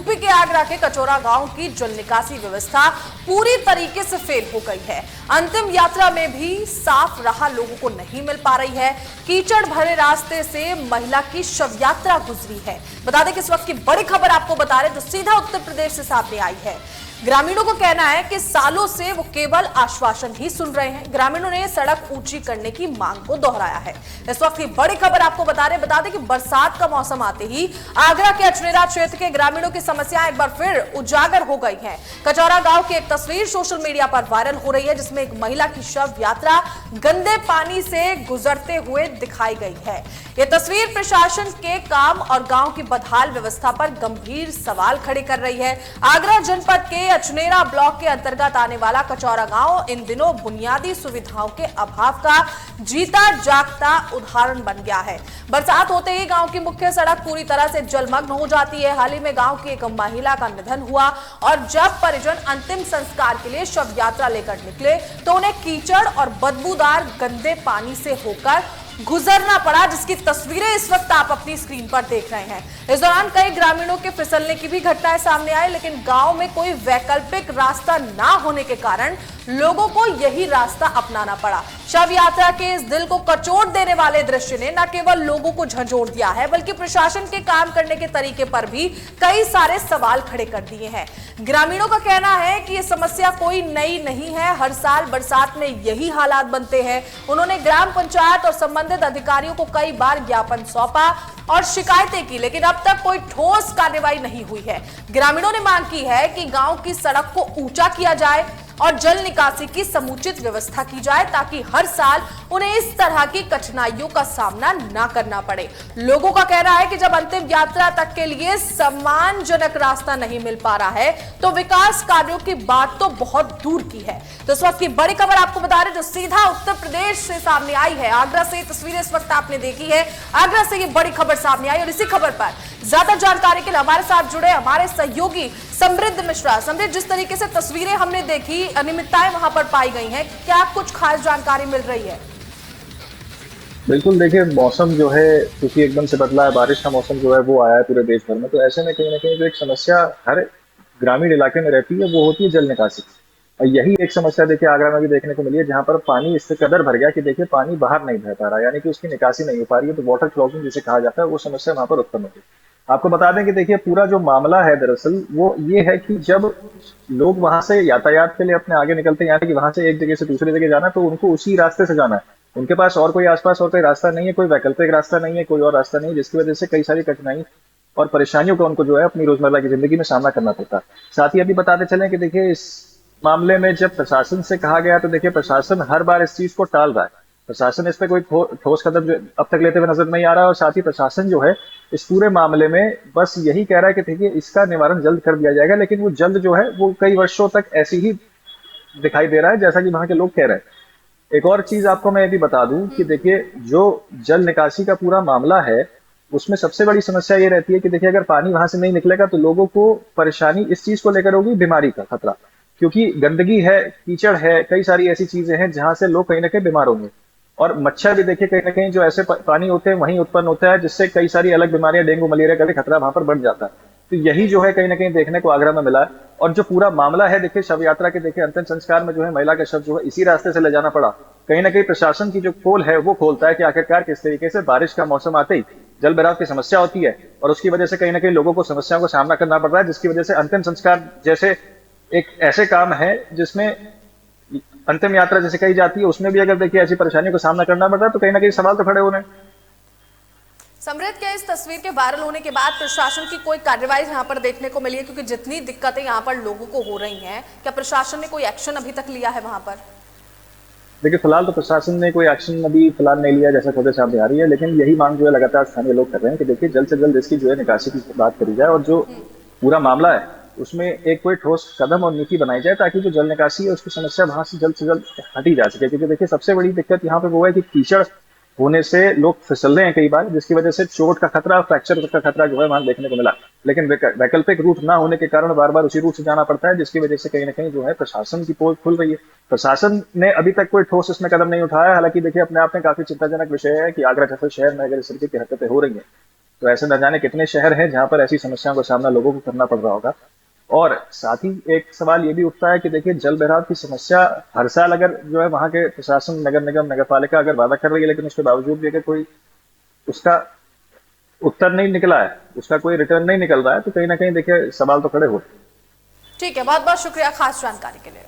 UP के आगरा के कचौरा गांव की जल निकासी व्यवस्था पूरी तरीके से फेल हो गई है। अंतिम यात्रा में भी साफ राह लोगों को नहीं मिल पा रही है। कीचड़ भरे रास्ते से महिला की शव यात्रा गुजरी है। बता दें कि इस वक्त की बड़ी खबर आपको बता रहे जो सीधा उत्तर प्रदेश से सामने आई है। ग्रामीणों को कहना है कि सालों से वो केवल आश्वासन ही सुन रहे हैं। ग्रामीणों ने सड़क ऊंची करने की मांग को दोहराया है। इस वक्त की बड़ी खबर आपको बता दें कि बरसात का मौसम आते ही आगरा के अचनेरा क्षेत्र के ग्रामीणों की समस्याएं एक बार फिर उजागर हो गई हैं। कचौरा गांव की एक तस्वीर सोशल मीडिया पर वायरल हो रही है, जिसमें एक महिला की शव यात्रा गंदे पानी से गुजरते हुए दिखाई गई है। यह तस्वीर प्रशासन के काम और गांव की बदहाल व्यवस्था पर गंभीर सवाल खड़े कर रही है। आगरा जनपद के अचनेरा ब्लॉक के अंतर्गत आने वाला कचौरा गांव इन दिनों बुनियादी सुविधाओं के अभाव का जीता जागता उदाहरण बन गया है। बरसात होते ही गांव की मुख्य सड़क पूरी तरह से जलमग्न हो जाती है। हाल ही में गांव की एक महिला का निधन हुआ और जब परिजन अंतिम संस्कार के लिए शव यात्रा लेकर निकले तो उन्हें कीचड़ और बदबूदार गंदे पानी से होकर गुजरना पड़ा, जिसकी तस्वीरें इस वक्त आप अपनी स्क्रीन पर देख रहे हैं। इस दौरान कई ग्रामीणों के फिसलने की भी घटनाएं सामने आई, लेकिन गांव में कोई वैकल्पिक रास्ता ना होने के कारण लोगों को यही रास्ता अपनाना पड़ा। शव यात्रा के इस दिल को कचोट देने वाले दृश्य ने न केवल लोगों को झंझोड़ दिया है, बल्कि प्रशासन के काम करने के तरीके पर भी कई सारे सवाल खड़े कर दिए हैं। ग्रामीणों का कहना है कि यह समस्या कोई नई नहीं है, हर साल बरसात में यही हालात बनते हैं। उन्होंने ग्राम पंचायत और संबंधित अधिकारियों को कई बार ज्ञापन सौंपा और शिकायतें की, लेकिन अब तक कोई ठोस कार्रवाई नहीं हुई है। ग्रामीणों ने मांग की है कि गांव की सड़क को ऊंचा किया जाए और जल निकासी की समुचित व्यवस्था की जाए, ताकि हर साल उन्हें इस तरह की कठिनाइयों का सामना ना करना पड़े। लोगों का कहना है कि जब अंतिम यात्रा तक के लिए सम्मानजनक रास्ता नहीं मिल पा रहा है तो विकास कार्यों की बात तो बहुत दूर की है। तो इस वक्त की बड़ी खबर आपको बता रहे जो सीधा उत्तर प्रदेश से सामने आई है। आगरा से तस्वीरें इस वक्त आपने देखी है। आगरा से ये बड़ी खबर सामने आई और इसी खबर पर ज्यादा जानकारी के लिए हमारे साथ जुड़े हमारे सहयोगी समृद्ध मिश्रा। समृद्ध, जिस तरीके से तस्वीरें हमने देखी, अनियमितताएं वहां पर पाई गई हैं, क्या कुछ खास जानकारी मिल रही है? बिल्कुल, देखिए मौसम जो है क्योंकि एकदम से बदला है, बारिश का मौसम जो है वो आया है पूरे देश भर में, तो ऐसे में कहीं ना कहीं जो एक समस्या हर ग्रामीण इलाके में रहती है वो होती है जल निकासी। और यही एक समस्या देखिए आगरा में भी देखने को मिली है, जहाँ पर पानी इससे कदर भर गया कि देखिए पानी बाहर नहीं बह पा रहा, यानी कि उसकी निकासी नहीं हो पा रही है, तो वाटर क्लॉगिंग जिसे कहा जाता है वो समस्या वहां पर उत्पन्न होती है। आपको बता दें कि देखिए पूरा जो मामला है दरअसल वो ये है कि जब लोग वहां से यातायात के लिए अपने आगे निकलते हैं, यानी कि वहां से एक जगह से दूसरी जगह जाना, तो उनको उसी रास्ते से जाना है। उनके पास और कोई आसपास और कोई रास्ता नहीं है, कोई वैकल्पिक रास्ता नहीं है, कोई और रास्ता नहीं है, जिसकी वजह से कई सारी कठिनाई और परेशानियों का उनको जो है अपनी रोजमर्रा की जिंदगी में सामना करना पड़ता है। साथ ही अभी बताते चलें कि देखिए इस मामले में जब प्रशासन से कहा गया तो देखिए प्रशासन हर बार इस चीज को टाल रहा है। प्रशासन इस पे कोई ठोस कदम अब तक लेते हुए नजर नहीं आ रहा है, और साथ ही प्रशासन जो है इस पूरे मामले में बस यही कह रहा है कि देखिए इसका निवारण जल्द कर दिया जाएगा, लेकिन वो जल्द जो है वो कई वर्षों तक ऐसी ही दिखाई दे रहा है जैसा कि वहां के लोग कह रहे हैं। एक और चीज आपको मैं ये भी बता दूं कि देखिए जो जल निकासी का पूरा मामला है उसमें सबसे बड़ी समस्या ये रहती है कि देखिए अगर पानी वहां से नहीं निकलेगा तो लोगों को परेशानी इस चीज को लेकर होगी, बीमारी का खतरा, क्योंकि गंदगी है, कीचड़ है, कई सारी ऐसी चीजें हैं जहां से लोग कहीं ना कहीं बीमार होंगे। और मच्छर भी देखिए कहीं ना कहीं जो ऐसे पानी होते हैं वहीं उत्पन्न होता है, जिससे कई सारी अलग बीमारियां, डेंगू मलेरिया का भी खतरा वहां पर बढ़ जाता है। तो यही जो है कहीं ना कहीं देखने को आगरा में मिला है। और जो पूरा मामला है देखिए शव यात्रा के देखिए अंतिम संस्कार में जो है महिला का शव जो है इसी रास्ते से ले जाना पड़ा। कहीं ना कहीं प्रशासन की जो पोल है वो खोलता है कि आखिरकार किस तरीके से बारिश का मौसम आते ही जल भराव की समस्या होती है और उसकी वजह से कहीं ना कहीं लोगों को समस्याओं का सामना करना पड़ रहा है, जिसकी वजह से अंतिम संस्कार जैसे एक ऐसे काम है जिसमें अंतिम यात्रा जैसे कही जाती है उसमें भी अगर देखिए ऐसी परेशानियों का सामना करना पड़ रहा है तो कहीं ना कहीं सवाल तो खड़े हो रहे हैं। समृद्ध, क्या इस तस्वीर के वायरल होने के बाद प्रशासन की कोई कार्रवाई यहाँ पर देखने को मिली है? क्योंकि जितनी दिक्कतें यहाँ पर लोगों को हो रही हैं, क्या प्रशासन ने कोई एक्शन अभी तक लिया है वहां पर? देखिए फिलहाल तो प्रशासन ने कोई एक्शन अभी फिलहाल नहीं लिया जैसा खबर सामने आ रही है, लेकिन यही मांग जो है लगातार स्थानीय लोग कर रहे हैं कि देखिए जल्द से जल्द इसकी जो है निकासी की बात करी जाए और जो पूरा मामला है उसमें एक कोई ठोस कदम और नीति बनाई जाए, ताकि जो जल निकासी है उसकी समस्या वहां से जल्द हटी जा सके। क्योंकि देखिए सबसे बड़ी दिक्कत यहाँ पे वो है कि कीचड़ होने से लोग फिसल रहे हैं कई बार, जिसकी वजह से चोट का खतरा, फ्रैक्चर का खतरा जो है वहां देखने को मिला। लेकिन वैकल्पिक रूट ना होने के कारण बार बार उसी रूट से जाना पड़ता है, जिसकी वजह से कहीं ना कहीं जो है प्रशासन की पोल खुल रही है। प्रशासन ने अभी तक कोई ठोस इसमें कदम नहीं उठाया। हालांकि देखिए अपने आप में काफी चिंताजनक विषय है कि आगरा जैसे शहर में अगर इस तरीके की हरकतें हो रही हैं तो ऐसे न जाने कितने शहर हैं जहां पर ऐसी समस्याओं का सामना लोगों को करना पड़ रहा होगा। और साथ ही एक सवाल ये भी उठता है कि देखिए जल भराव की समस्या हर साल अगर जो है वहां के प्रशासन, नगर निगम, नगर पालिका अगर वादा कर रही है, लेकिन उसके बावजूद भी अगर कोई उसका उत्तर नहीं निकला है, उसका कोई रिटर्न नहीं निकल रहा है, तो कहीं ना कहीं देखिए सवाल तो खड़े होते हैं। ठीक है, बहुत बहुत शुक्रिया खास जानकारी के लिए।